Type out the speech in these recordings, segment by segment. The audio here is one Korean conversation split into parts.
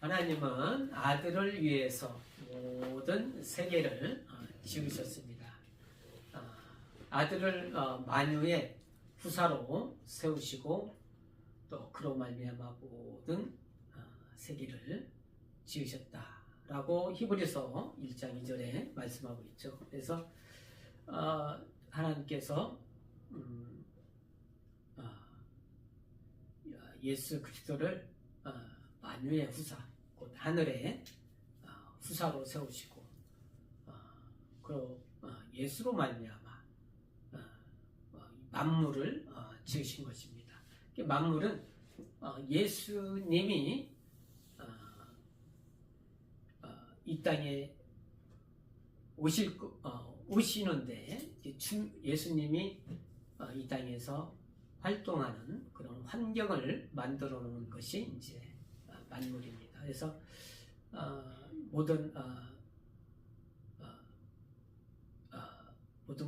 하나님은 아들을 위해서 모든 세계를 지으셨습니다. 아들을 만유의 후사로 세우시고 또 그로 말미암아 모든 세계를 지으셨다라고 히브리서 1장 2절에 말씀하고 있죠. 그래서 하나님께서 예수 그리스도를 만유의 후사, 곧 하늘의 후사로 세우시고 그리고 예수로 말미암아 만물을 지으신 것입니다. 만물은 예수님이 이 땅에 오시는데 예수님이 이 땅에서 활동하는 그런 환경을 만들어 놓은 것이 이제 만물입니다. 그래서 모든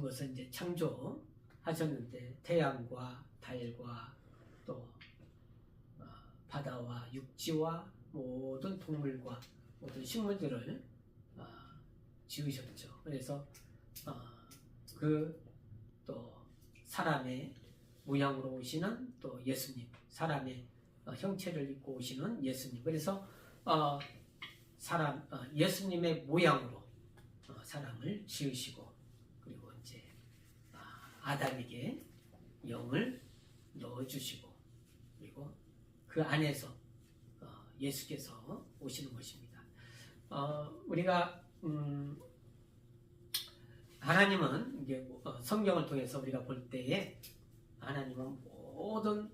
것을 이제 창조하셨는데 태양과 달과 또 바다와 육지와 모든 동물과 모든 식물들을 지으셨죠. 그래서 또 사람의 모양으로 오시는 또 예수님, 사람의 형체를 입고 오시는 예수님. 그래서 예수님의 모양으로 사람을 지으시고 그리고 이제 아담에게 영을 넣어주시고 그리고 그 안에서 예수께서 오시는 것입니다. 우리가 하나님은 이게 성경을 통해서 우리가 볼 때에 하나님은 모든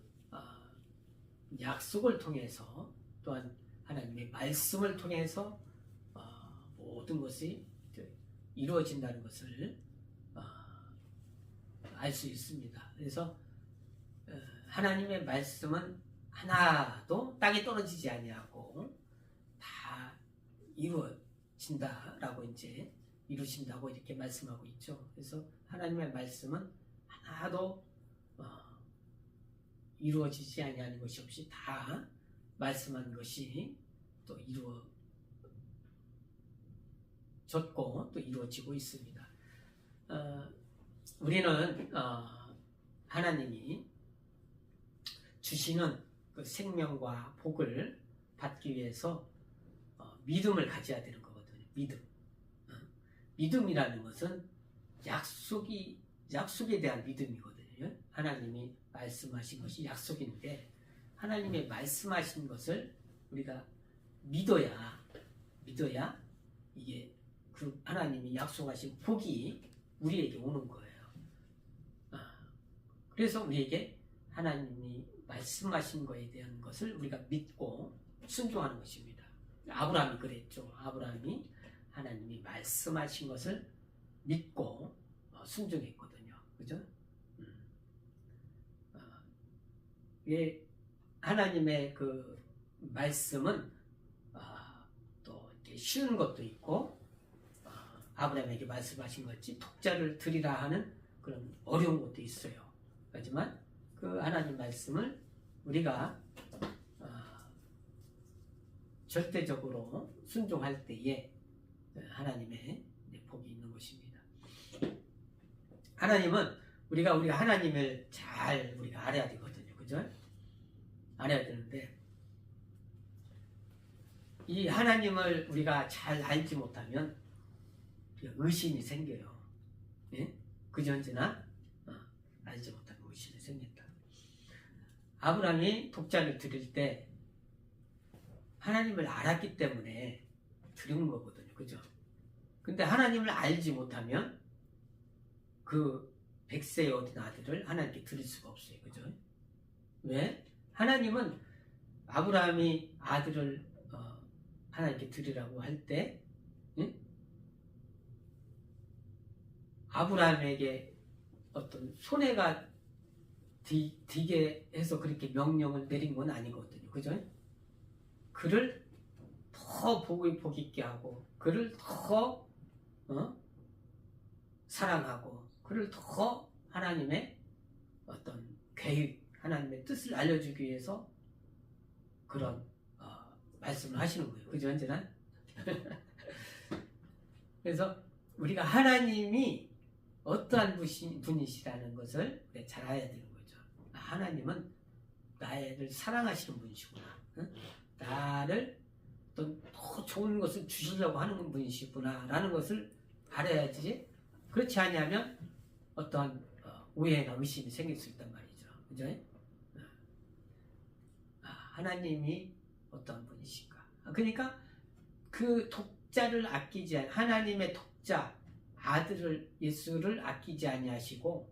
약속을 통해서 또한 하나님의 말씀을 통해서 모든 것이 이루어진다는 것을 알 수 있습니다. 그래서 하나님의 말씀은 하나도 땅에 떨어지지 아니하고 다 이루어진다라고 이제 이루신다고 이렇게 말씀하고 있죠. 그래서 하나님의 말씀은 하나도 이루어지지 아니하는 것이 없이 다 말씀한 것이 또 이루어졌고 또 이루어지고 있습니다. 우리는 하나님이 주시는 그 생명과 복을 받기 위해서 믿음을 가져야 되는 거거든요. 믿음이라는 것은 약속에 대한 믿음이거든요. 하나님이 말씀하신 것이 약속인데 하나님의 말씀하신 것을 우리가 믿어야 이게 그 하나님이 약속하신 복이 우리에게 오는 거예요. 그래서 우리에게 하나님이 말씀하신 것에 대한 것을 우리가 믿고 순종하는 것입니다. 아브라함이 그랬죠. 아브라함이 하나님이 말씀하신 것을 믿고 순종했거든요. 그죠? 하나님의 그 말씀은 또 이렇게 쉬운 것도 있고 아브라함에게 말씀하신 것이 독자를 드리라 하는 그런 어려운 것도 있어요. 하지만 그 하나님 말씀을 우리가 절대적으로 순종할 때에 하나님의 복이 있는 것입니다. 하나님은 우리가 하나님을 잘 우리가 알아야 되거든요. 그죠? 알아야 되는데 이 하나님을 우리가 잘 알지 못하면 의심이 생겨요. 예? 그전제나 알지 못하면 의심이 생긴다. 아브라함이 독자를 드릴 때 하나님을 알았기 때문에 드린 거거든요. 그죠? 근데 하나님을 알지 못하면 그 100세의 어린 아들을 하나님께 드릴 수가 없어요. 그죠? 왜? 하나님은 아브라함이 아들을 하나님께 드리라고 할 때 아브라함에게 어떤 손해가 되게 해서 그렇게 명령을 내린 건 아니거든요. 그죠? 그를 더 복 있게 하고 그를 더 사랑하고 그를 더 하나님의 어떤 계획, 하나님의 뜻을 알려주기 위해서 그런 말씀을 하시는 거예요. 그죠? 언제나. 그래서 우리가 하나님이 어떠한 분이시라는 것을 잘 알아야 되는 거죠. 하나님은 나를 사랑하시는 분이시구나. 응? 나를 더 좋은 것을 주시려고 하는 분이시구나 라는 것을 알아야지. 그렇지 않으면 어떠한 오해나 의심이 생길 수 있단 말이죠. 그죠? 하나님이 어떠한 분이신가. 그러니까 그 독자를 아끼지 않 하나님의 독자 아들을 예수를 아끼지 아니하시고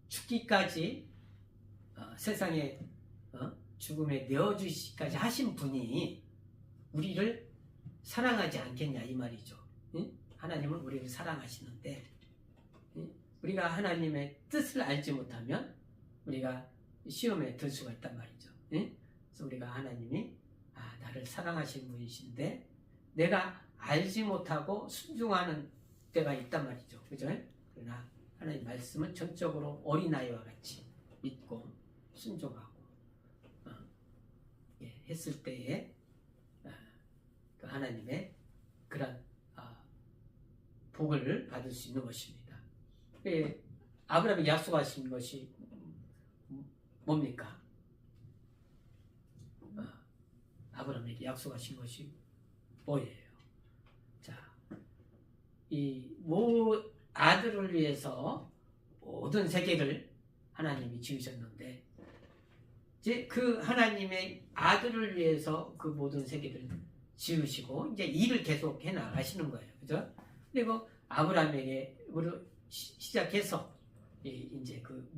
죽기까지 세상에 죽음에 내어주시기까지 하신 분이 우리를 사랑하지 않겠냐 이 말이죠. 응? 하나님은 우리를 사랑하시는데 우리가 하나님의 뜻을 알지 못하면 우리가 시험에 들 수가 있단 말이죠. 응? 그래서 우리가 하나님이 나를 사랑하시는 분이신데 내가 알지 못하고 순종하는 때가 있단 말이죠. 그죠? 그러나 하나님 말씀은 전적으로 어린아이와 같이 믿고 순종하고 했을 때에 그 하나님의 그런 복을 받을 수 있는 것입니다. 아브라함이 약속하신 것이 뭡니까? 아브라함에게 약속하신 것이 뭐예요? 자, 이 아들을 위해서 모든 세계를 하나님이 지으셨는데 이제 그 하나님의 아들을 위해서 그 모든 세계를 지으시고 이제 일을 계속 해 나가시는 거예요. 그죠? 그리고 아브라함에게 시작해서 이제 그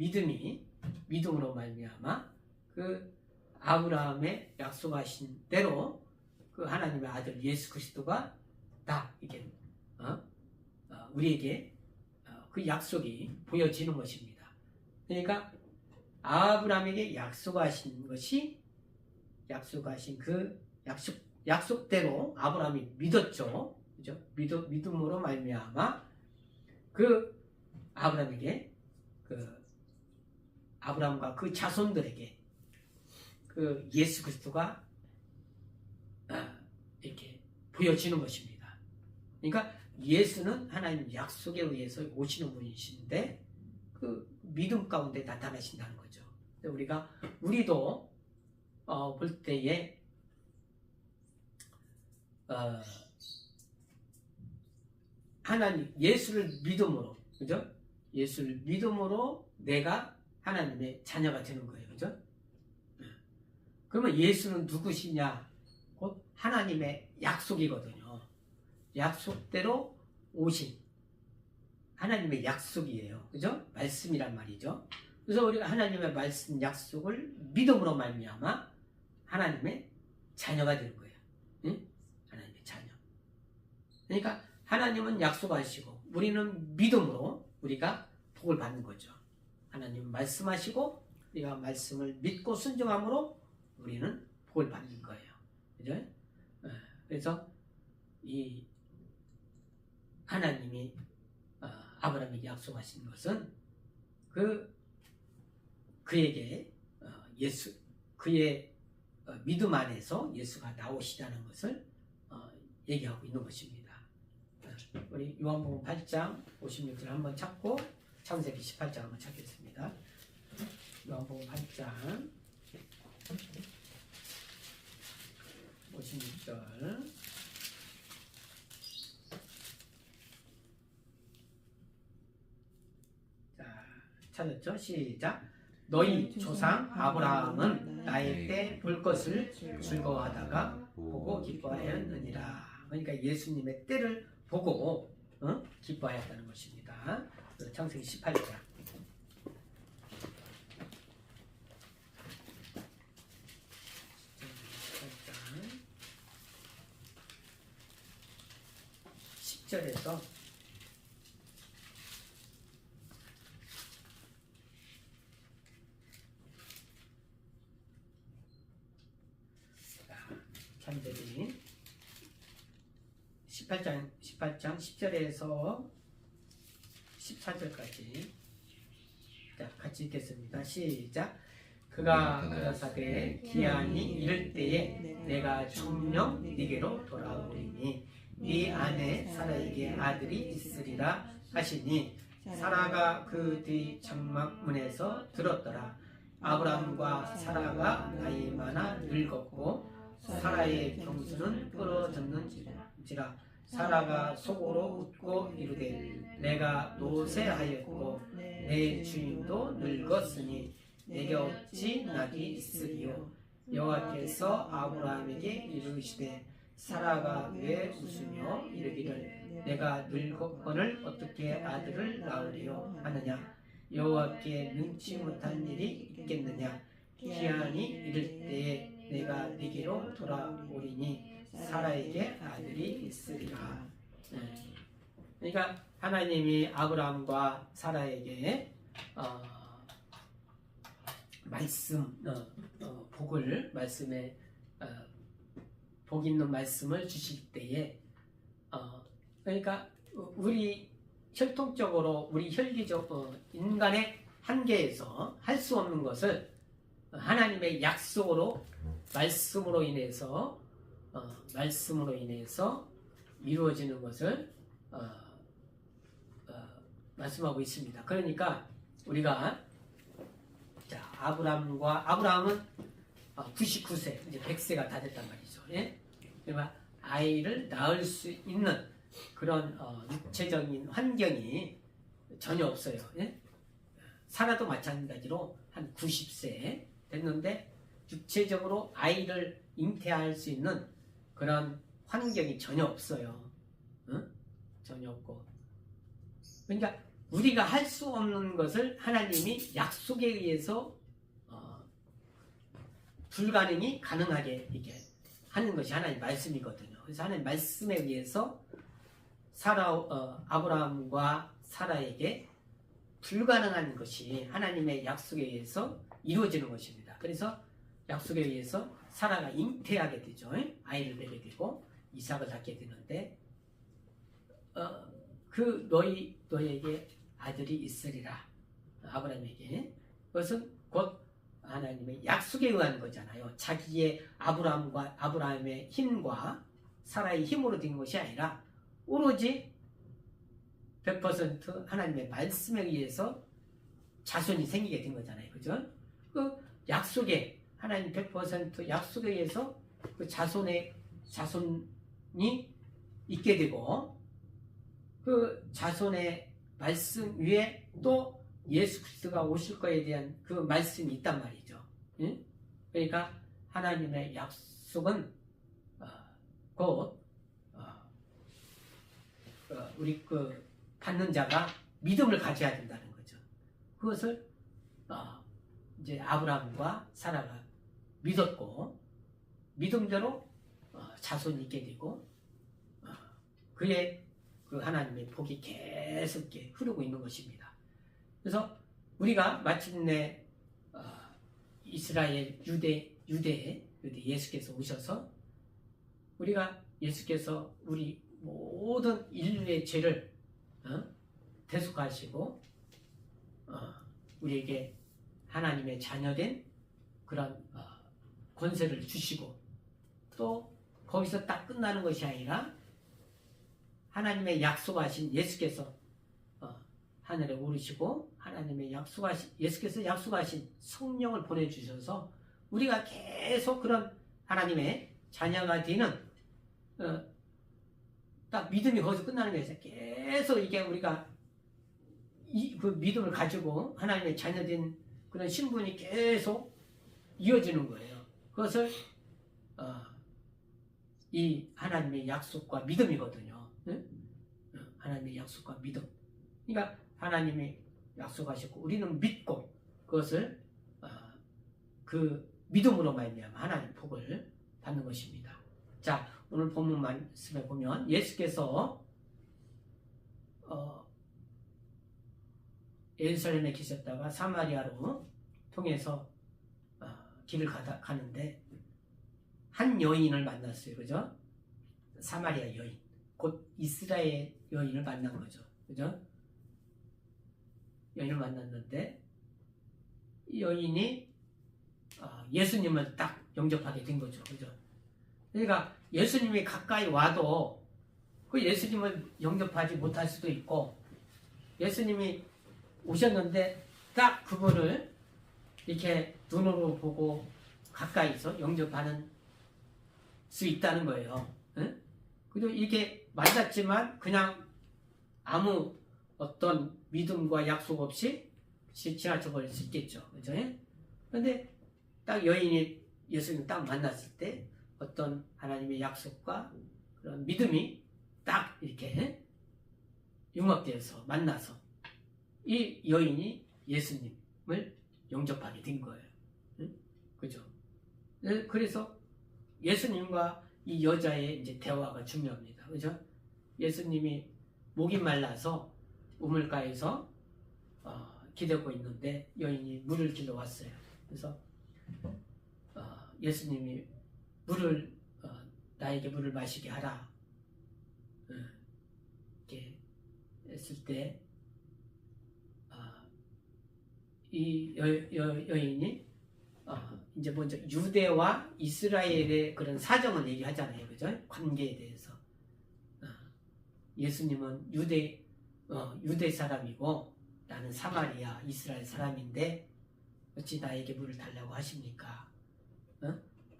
믿음으로 말미암아 그 아브라함의 약속하신 대로 그 하나님의 아들 예수 그리스도가 다 이게 우리에게 그 약속이 보여지는 것입니다. 그러니까 아브라함에게 약속하신 그 약속대로 아브라함이 믿었죠. 그죠? 믿음으로 말미암아 그 아브라함에게 아브라함과 그 자손들에게 그 예수 그리스도가 이렇게 보여지는 것입니다. 그러니까 예수는 하나님 약속에 의해서 오시는 분이신데 그 믿음 가운데 나타나신다는 거죠. 우리도 볼 때에 하나님 예수를 믿음으로, 그죠? 예수를 믿음으로 내가 하나님의 자녀가 되는 거예요, 그죠? 그러면 예수는 누구시냐? 곧 하나님의 약속이거든요. 약속대로 오신 하나님의 약속이에요, 그죠? 말씀이란 말이죠. 그래서 우리가 하나님의 말씀 약속을 믿음으로 말미암아 하나님의 자녀가 되는 거예요. 응? 하나님의 자녀. 그러니까 하나님은 약속하시고 우리는 믿음으로 우리가 복을 받는 거죠. 하나님은 말씀하시고 우리가 말씀을 믿고 순종함으로 우리는 복을 받는 거예요. 그죠? 그래서 이 하나님이 아브라함에게 약속하신 것은 그에게 그의 믿음 안에서 예수가 나오시다는 것을 얘기하고 있는 것입니다. 우리 요한복음 8장 56절 한번 찾고 창세기 18장 한번 찾겠습니다. 요한복음 8장 56절 자, 찾았죠? 시작. 너희 조상 아브라함은 나의 때 볼 것을 즐거워하다가 보고 기뻐하였느니라. 그러니까 예수님의 때를 보고 기뻐하였다는 것입니다. 창세기 18장 10절에서 참되니 18장 10절에서 14절까지 자, 같이 읽겠습니다. 시작. 그가 가라사대 기한이 이를 때에 내가 청령 네게로 돌아오리니 네 안에 사라에게 아들이 있으리라 하시니 사라가 그 뒤 장막문에서 들었더라. 아브람과 사라가 나이 많아 늙었고 사라의 병수는 끊어졌는지라. 사라가 속으로 웃고 이르되 내가 노쇠하였고 내 주인도 늙었으니 내게 어찌 낙이 있으리요. 여호와께서 아브라함에게 이르시되 사라가 왜 웃으며 이르기를 내가 늙었거늘 어떻게 아들을 낳으리요 하느냐. 여호와께 능치 못한 일이 있겠느냐. 기한이 이를 때에 내가 네게로 돌아오리니 사라에게 아들이 있으리라. 그러니까 하나님이 아브라함과 사라에게 복을 말씀에 복 있는 말씀을 주실 때에 그러니까 우리 혈통적으로 우리 혈기적 인간의 한계에서 할 수 없는 것을 하나님의 약속으로 말씀으로 인해서 이루어지는 것을 말씀하고 있습니다. 그러니까 우리가 아브라함은 99세 이제 100세가 다 됐단 말이죠. 예? 그러니까 아이를 낳을 수 있는 그런 육체적인 환경이 전혀 없어요. 예? 사라도 마찬가지로 한 90세 됐는데 육체적으로 아이를 잉태할 수 있는 그런 환경이 전혀 없어요. 응? 전혀 없고. 그러니까 우리가 할 수 없는 것을 하나님이 약속에 의해서 불가능이 가능하게 이렇게 하는 것이 하나님 말씀이거든요. 그래서 하나님 말씀에 의해서 아브라함과 사라에게 불가능한 것이 하나님의 약속에 의해서 이루어지는 것입니다. 그래서 약속에 의해서 사라가 잉태하게 되죠. 아이를 낳게 되고 이삭을 낳게 되는데 그 너에게 아들이 있으리라. 아브라함에게. 그것은 곧 하나님의 약속에 의한 거잖아요. 자기의 아브라함의 힘과 사라의 힘으로 된 것이 아니라 오로지 100% 하나님의 말씀에 의해서 자손이 생기게 된 거잖아요. 그죠? 그 약속에 하나님 100% 약속에 의해서 그 자손이 있게 되고 그 자손의 말씀 위에 또 예수 그리스도가 오실 거에 대한 그 말씀이 있단 말이죠. 응? 그러니까 하나님의 약속은 곧 우리 그 받는 자가 믿음을 가져야 된다는 거죠. 그것을 이제 아브라함과 사라가 믿었고 믿음대로 자손이 있게 되고 그의 그 하나님의 복이 계속 흐르고 있는 것입니다. 그래서 우리가 마침내 이스라엘 유대에 예수께서 오셔서 예수께서 우리 모든 인류의 죄를 대속하시고 우리에게 하나님의 자녀된 그런 권세를 주시고 또 거기서 딱 끝나는 것이 아니라 하나님의 약속하신 예수께서 하늘에 오르시고 예수께서 약속하신 성령을 보내주셔서 우리가 계속 그런 하나님의 자녀가 되는 딱 믿음이 거기서 끝나는 거예요. 계속 이게 우리가 그 믿음을 가지고 하나님의 자녀된 그런 신분이 계속 이어지는 거예요. 그것을 이 하나님의 약속과 믿음이거든요. 하나님의 약속과 믿음. 그러니까 하나님이 약속하셨고 우리는 믿고 그것을 그 믿음으로 말미암아 하나님 복을 받는 것입니다. 자, 오늘 본문 말씀에 보면 예수께서 예루살렘에 계셨다가 사마리아로 통해서 길을 가는데 한 여인을 만났어요. 그죠? 사마리아 여인. 곧 이스라엘 여인을 만난 거죠. 그죠? 여인을 만났는데 이 여인이 예수님을 딱 영접하게 된 거죠. 그죠? 그러니까 예수님이 가까이 와도 그 예수님을 영접하지 못할 수도 있고, 예수님이 오셨는데 딱 그거를 이렇게 눈으로 보고 가까이서 영접하는 수 있다는 거예요. 응? 그리고 이렇게 만났지만 그냥 아무 어떤 믿음과 약속 없이 지나쳐 버릴 수 있겠죠. 그죠? 그런데 딱 여인이 예수님 딱 만났을 때 어떤 하나님의 약속과 그런 믿음이 딱 이렇게 융합되어서 만나서 이 여인이 예수님을 영접하게 된 거예요. 응? 그죠? 그래서 예수님과 이 여자의 이제 대화가 중요합니다. 그죠? 예수님이 목이 말라서 우물가에서 기대고 있는데 여인이 물을 길러 왔어요. 그래서 예수님이 나에게 물을 마시게 하라. 이렇게 했을 때 이 여인이 이제 먼저 유대와 이스라엘의 그런 사정을 얘기하잖아요. 그죠? 관계에 대해서. 예수님은 유대 사람이고 나는 사마리아 이스라엘 사람인데 어찌 나에게 물을 달라고 하십니까?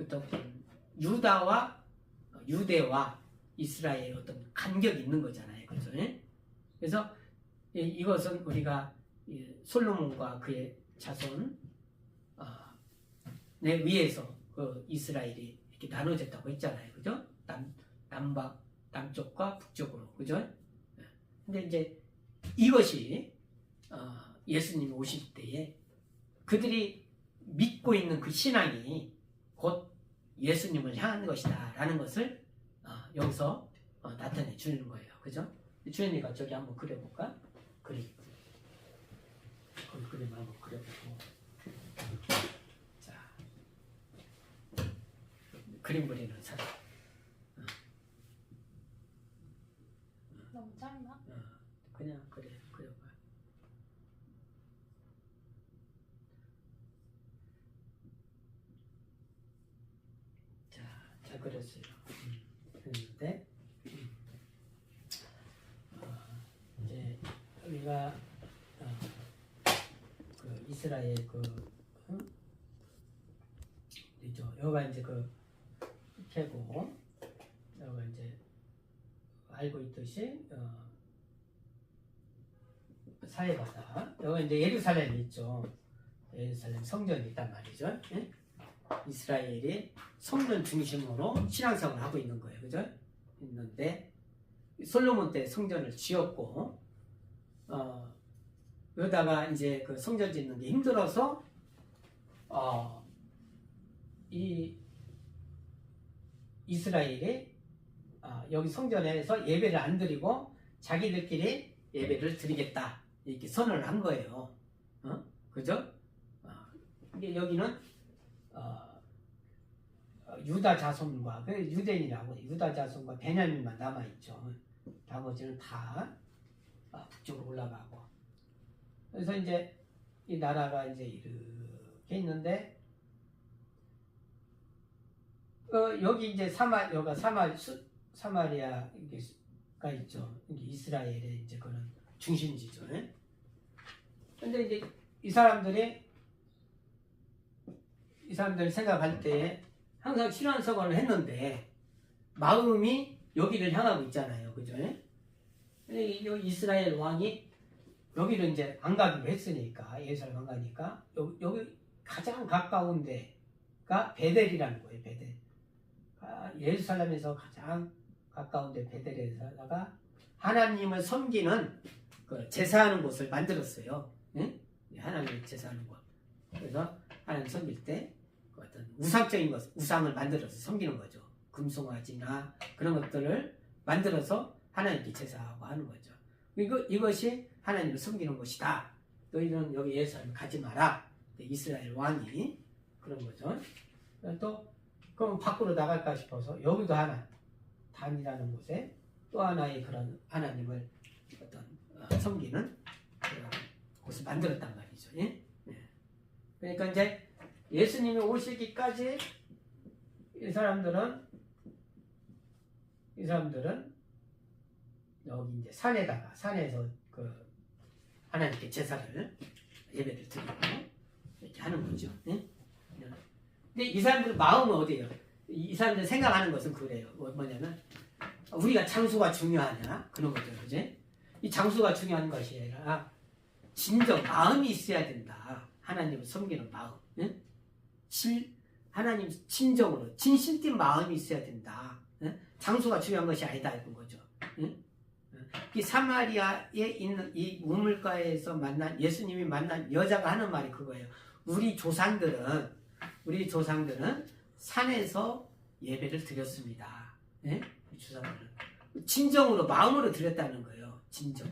어떤 유대와 이스라엘의 어떤 간격이 있는 거잖아요. 그죠? 그래서 이것은 우리가 솔로몬과 그의 자손 내 위에서 그 이스라엘이 이렇게 나눠졌다고 했잖아요. 그죠? 남쪽과 북쪽으로. 그죠? 근데 이제 이것이 예수님이 오실 때에 그들이 믿고 있는 그 신앙이 곧 예수님을 향한 것이다 라는 것을 여기서 나타내 주는 거예요. 그죠? 주연이가 저기 한번 그려볼까? 그림 한번 그려보고. 자, 그림 그리는 사람. 너무 짧나? 그냥 그려봐. 자, 잘 그렸어요. 그랬는데 이제 우리가 그 이스라엘 여기가 이제 캐고 여기가 이제 알고 있듯이 사해바다. 여기 이제 예루살렘이 있죠. 예루살렘 성전이 있단 말이죠. 예? 이스라엘이 성전 중심으로 신앙생활을 하고 있는 거예요. 그죠? 있는데 솔로몬 때 성전을 지었고 그러다가 이제 그 성전 짓는 게 힘들어서 이 이스라엘이 여기 성전에서 예배를 안 드리고 자기들끼리 예배를 드리겠다 이렇게 선언을 한 거예요. 그죠? 근데 여기는 유다 자손과 그 유대인이라고 유다 자손과 베냐민만 남아 있죠. 나머지는 다 북쪽으로 올라가고. 그래서 이제 이 나라가 이제 이렇게 있는데 여기 이제 사마리아가 있죠. 이스라엘의 이제 그런 중심지죠. 근데 이제 이 사람들이 생각할 때 항상 신앙생활을 했는데 마음이 여기를 향하고 있잖아요. 그죠? 근데 이 이스라엘 왕이 여기를 이제 안 가기로 했으니까 예루살렘 안 가니까 여기 가장 가까운 데가 베델이라는 거예요. 베델. 예루살렘에서 가장 가까운 데 베델에다가 하나님을 섬기는 그 제사하는 곳을 만들었어요. 응? 하나님을 제사하는 곳. 그래서 하나님 섬길 때 어떤 우상적인 우상을 만들어서 섬기는 거죠. 금송아지나 그런 것들을 만들어서 하나님께 제사하고 하는 거죠. 이것이 하나님을 섬기는 것이다. 너희는 여기 예루살렘 가지 마라. 이스라엘 왕이 그런 거죠. 또 그럼 밖으로 나갈까 싶어서 여기도 하나 단이라는 곳에 또 하나의 그런 하나님을 어떤 섬기는 그런 곳을 만들었단 말이죠. 예? 그러니까 이제 예수님이 오시기까지 이 사람들은 여기 이제 산에서 그 하나님께 제사를 예배를 드리고 이렇게 하는 거죠. 네? 근데 이 사람들 마음은 어디예요? 이 사람들 생각하는 것은 그래요. 뭐냐면 우리가 장소가 중요하냐 그런 거죠, 그지? 이 장소가 중요한 것이 아니라 진정 마음이 있어야 된다. 하나님을 섬기는 마음, 네? 하나님 진정으로 진실된 마음이 있어야 된다. 네? 장소가 중요한 것이 아니다 이런 거죠. 네? 이 사마리아에 있는 이 우물가에서 예수님이 만난 여자가 하는 말이 그거예요. 우리 조상들은 산에서 예배를 드렸습니다. 네? 조상들은 진정으로 마음으로 드렸다는 거예요. 진정.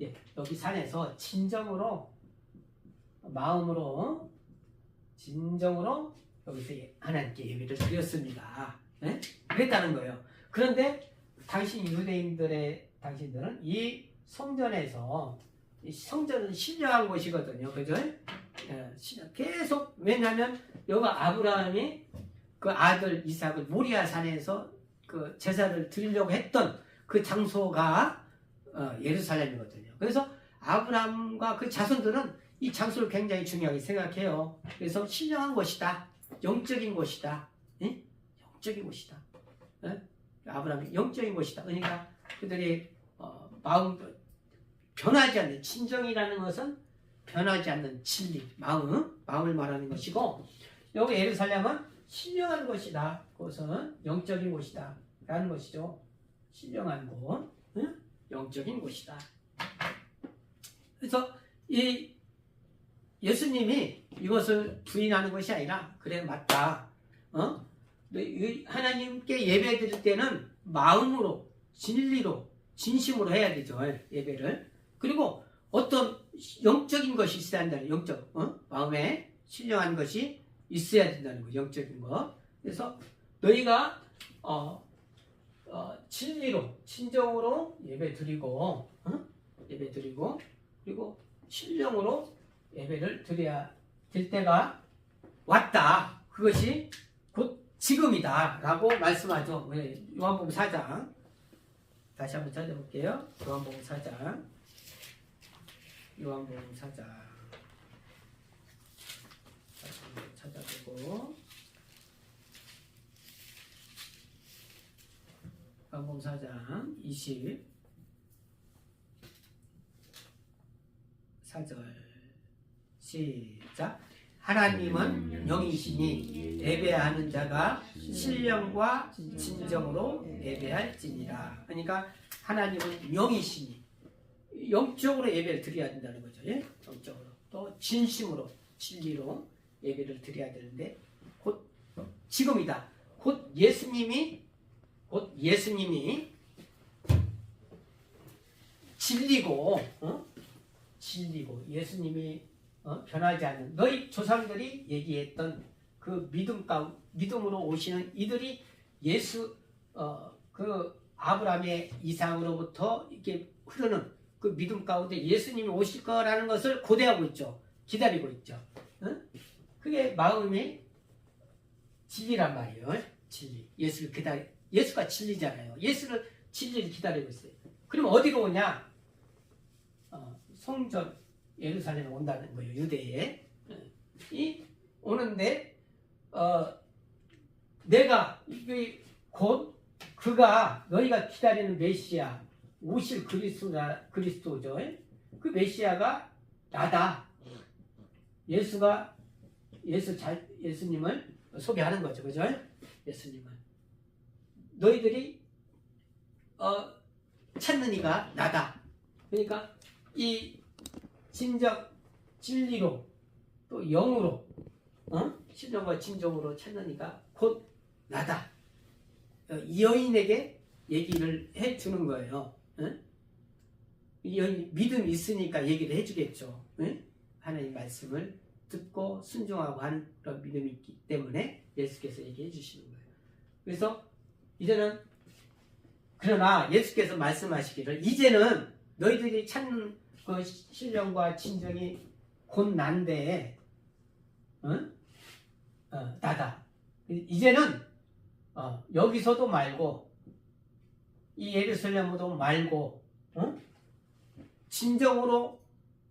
예, 여기 산에서 진정으로 마음으로 진정으로 여기서 하나님께 예배를 드렸습니다. 네? 그랬다는 거예요. 그런데 당신들은 이 성전에서 이 성전은 신령한 곳이거든요. 그죠? 예, 계속 왜냐하면 여기 아브라함이 그 아들 이삭을 모리아 산에서 그 제사를 드리려고 했던 그 장소가 예루살렘이거든요. 그래서 아브라함과 그 자손들은 이 장소를 굉장히 중요하게 생각해요. 그래서 신령한 곳이다. 영적인 곳이다. 예? 영적인 곳이다. 예? 아브라함이 영적인 곳이다. 그러니까 그들이 마음도 변하지 않는 진정이라는 것은 변하지 않는 진리, 마음을 말하는 것이고 여기 예루살렘은 신령한 곳이다. 그것은 영적인 곳이다. 라는 것이죠. 신령한 곳, 응? 영적인 곳이다. 그래서 이 예수님이 이것을 부인하는 것이 아니라 그래 맞다. 하나님께 예배 드릴 때는 마음으로 진리로 진심으로 해야 되죠. 예배를. 그리고 어떤 영적인 것이 있어야 한다는 마음에 신령한 것이 있어야 된다는 거. 영적인 것. 그래서 너희가 진리로 진정으로 예배 드리고 그리고 신령으로 예배를 드려야 될 때가 왔다. 그것이 곧 지금이다 라고 말씀하죠. 요한복음 4장 다시 한번 찾아볼게요. 요한복음 4장 다시 한번 찾아보고 요한복음 4장 24절 시작. 하나님은 영이시니 예배하는 자가 신령과 진정으로 예배할지니라. 그러니까 하나님은 영이시니 영적으로 예배를 드려야 된다는 거죠. 예? 영적으로 또 진심으로 진리로 예배를 드려야 되는데 곧 지금이다. 곧 예수님이 진리고 예수님이 변하지 않는 너희 조상들이 얘기했던 그 믿음으로 오시는 이들이 그 아브라함의 이상으로부터 이렇게 흐르는 그 믿음 가운데 예수님이 오실 거라는 것을 고대하고 있죠. 기다리고 있죠. 그게 마음의 진리란 말이에요. 진리. 예수가 진리잖아요. 진리를 기다리고 있어요. 그럼 어디로 오냐? 성전 예루살렘에 온다는 거예요. 유대에. 오는데 내가 곧 그가 너희가 기다리는 메시아 오실 그리스도죠. 그 메시아가 나다. 예수님을 소개하는 거죠. 그죠? 예수님을. 너희들이 찾는 이가 나다. 그러니까 이 진정 진리로 또 영으로 신령과 진정으로 찾는 이가 곧 나다. 이 여인에게 얘기를 해주는 거예요. 이 여인이 믿음이 있으니까 얘기를 해주겠죠. 하나님 말씀을 듣고 순종하고 하는 그런 믿음이 있기 때문에 예수께서 얘기해 주시는 거예요. 그래서 이제는 그러나 예수께서 말씀하시기를 이제는 너희들이 찾는 그 신령과 진정이 곧 난데 나다. 이제는 여기서도 말고 이 예루살렘도 말고 진정으로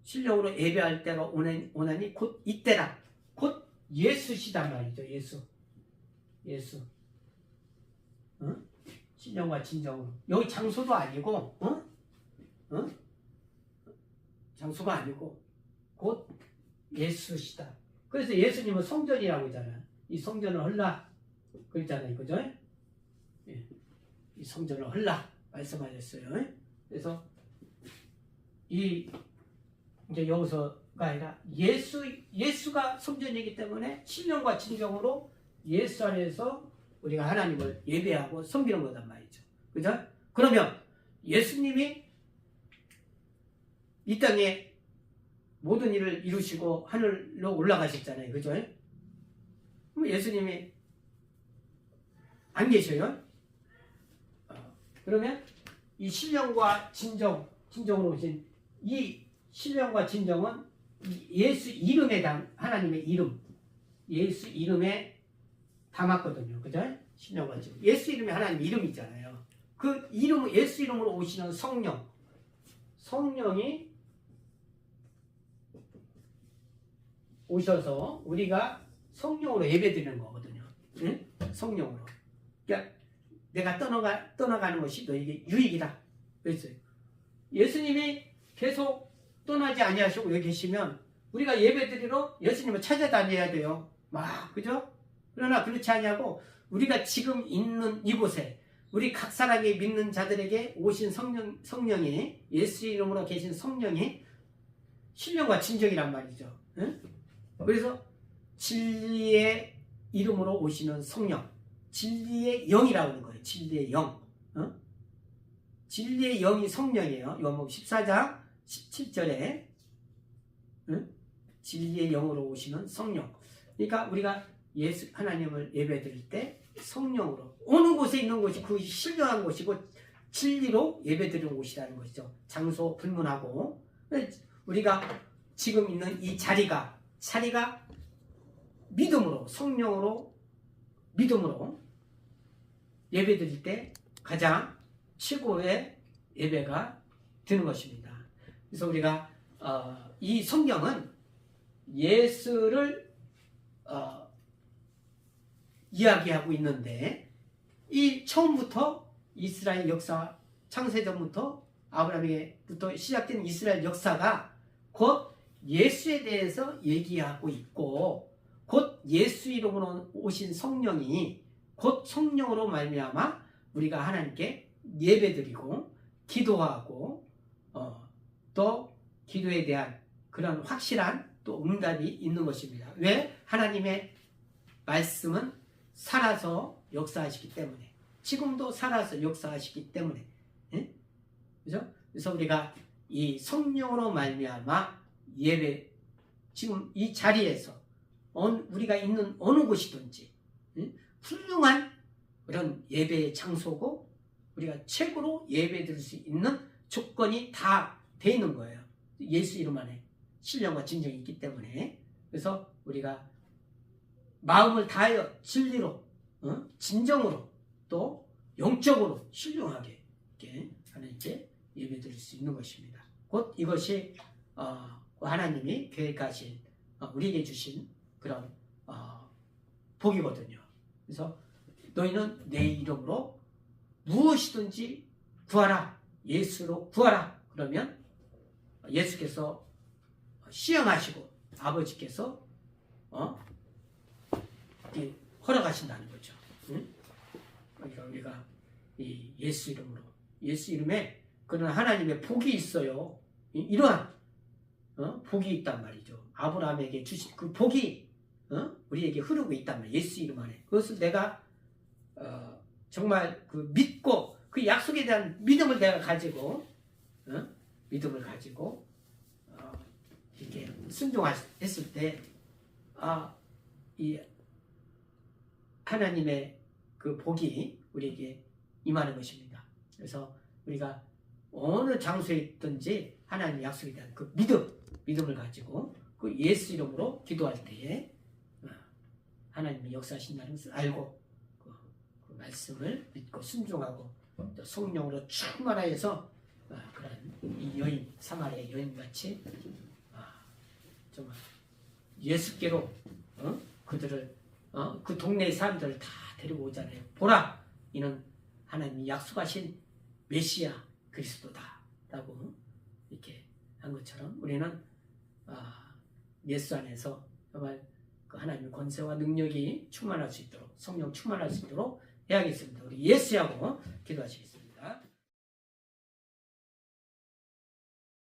신령으로 예배할 때가 오나니 곧 이때라. 곧 예수시단 말이죠. 예수. 신령과 진정으로. 여기 장소도 아니고 장소가 아니고 곧 예수시다. 그래서 예수님은 성전이라고 하잖아요. 이 성전을 헐라 그랬잖아요. 그죠? 예. 이 성전을 헐라 말씀하셨어요. 그래서 이제 여기서가 아니라 예수가 성전이기 때문에 신령과 진정으로 예수 안에서 우리가 하나님을 예배하고 섬기는 거단 말이죠. 그죠? 그러면 예수님이 이 땅에 모든 일을 이루시고 하늘로 올라가셨잖아요. 그죠? 그럼 예수님이 안 계셔요? 그러면 이 신령과 진정으로 오신 이 신령과 진정은 예수 이름에 하나님의 이름, 예수 이름에 담았거든요. 그죠? 신령과 진정. 예수 이름에 하나님 이름이잖아요. 그 이름, 예수 이름으로 오시는 성령이 오셔서 우리가 성령으로 예배드리는 거거든요. 응? 성령으로. 그러니까 내가 떠나가는 것이 너에게 유익이다. 그랬어요. 예수님이 계속 떠나지 아니하시고 여기 계시면 우리가 예배드리러 예수님을 찾아다녀야 돼요. 그죠? 그러나 그렇지 아니하고 우리가 지금 있는 이곳에 우리 각 사람이 믿는 자들에게 오신 성령이 예수 이름으로 계신 성령이 신령과 진정이란 말이죠. 응? 그래서 진리의 이름으로 오시는 성령, 진리의 영이라고 하는 거예요. 진리의 영. 진리의 영이 성령이에요. 요한복음 14장 17절에 진리의 영으로 오시는 성령. 그러니까 우리가 하나님을 예배드릴 때 성령으로 어느 곳에 있는 곳이 그것이 신령한 곳이고 진리로 예배드리는 곳이라는 것이죠. 장소 불문하고 우리가 지금 있는 이 자리가 믿음으로 성령으로 믿음으로 예배드릴 때 가장 최고의 예배가 되는 것입니다. 그래서 우리가 이 성경은 예수를 이야기하고 있는데 이 처음부터 이스라엘 역사 창세전부터 아브라함에게부터 시작된 이스라엘 역사가 곧 예수에 대해서 얘기하고 있고 곧 예수 이름으로 오신 성령이 곧 성령으로 말미암아 우리가 하나님께 예배드리고 기도하고 또 기도에 대한 그런 확실한 또 응답이 있는 것입니다. 왜? 하나님의 말씀은 살아서 역사하시기 때문에 지금도 살아서 역사하시기 때문에 그죠? 그래서 우리가 이 성령으로 말미암아 예배 지금 이 자리에서 우리가 있는 어느 곳이든지 훌륭한 그런 예배의 장소고 우리가 최고로 예배 드릴 수 있는 조건이 다 돼 있는 거예요. 예수 이름 안에 신령과 진정이 있기 때문에. 그래서 우리가 마음을 다하여 진리로 진정으로 또 영적으로 신령하게 이렇게 하나님께 예배 드릴 수 있는 것입니다. 곧 이것이 하나님이 계획하신 우리에게 주신 그런 복이거든요. 그래서 너희는 내 이름으로 무엇이든지 구하라. 예수로 구하라. 그러면 예수께서 시행하시고 아버지께서 허락하신다는 거죠. 그러니까 우리가 이 예수 이름으로 예수 이름에 그런 하나님의 복이 있어요. 이러한 복이 있단 말이죠. 아브라함에게 주신 그 복이 우리에게 흐르고 있단 말이에요. 예수 이름 안에. 그것을 내가 정말 그 믿고 그 약속에 대한 믿음을 내가 가지고 이렇게 순종했을 때 이 하나님의 그 복이 우리에게 임하는 것입니다. 그래서 우리가 어느 장소에 있든지 하나님의 약속에 대한 그 믿음을 가지고 그 예수 이름으로 기도할 때에 하나님이 역사하신다는 것을 알고 그 말씀을 믿고 순종하고 또 성령으로 충만하여서 그런 이 여인 사마리아 여인같이 정말 예수께로 그들을 그 동네 사람들을 다 데리고 오잖아요. 보라, 이는 하나님이 약속하신 메시아 그리스도다라고 이렇게 한 것처럼 우리는 예수 안에서 정말 그 하나님의 권세와 능력이 충만할 수 있도록 성령 충만할 수 있도록 해야겠습니다. 우리 예수하고 기도하시겠습니다.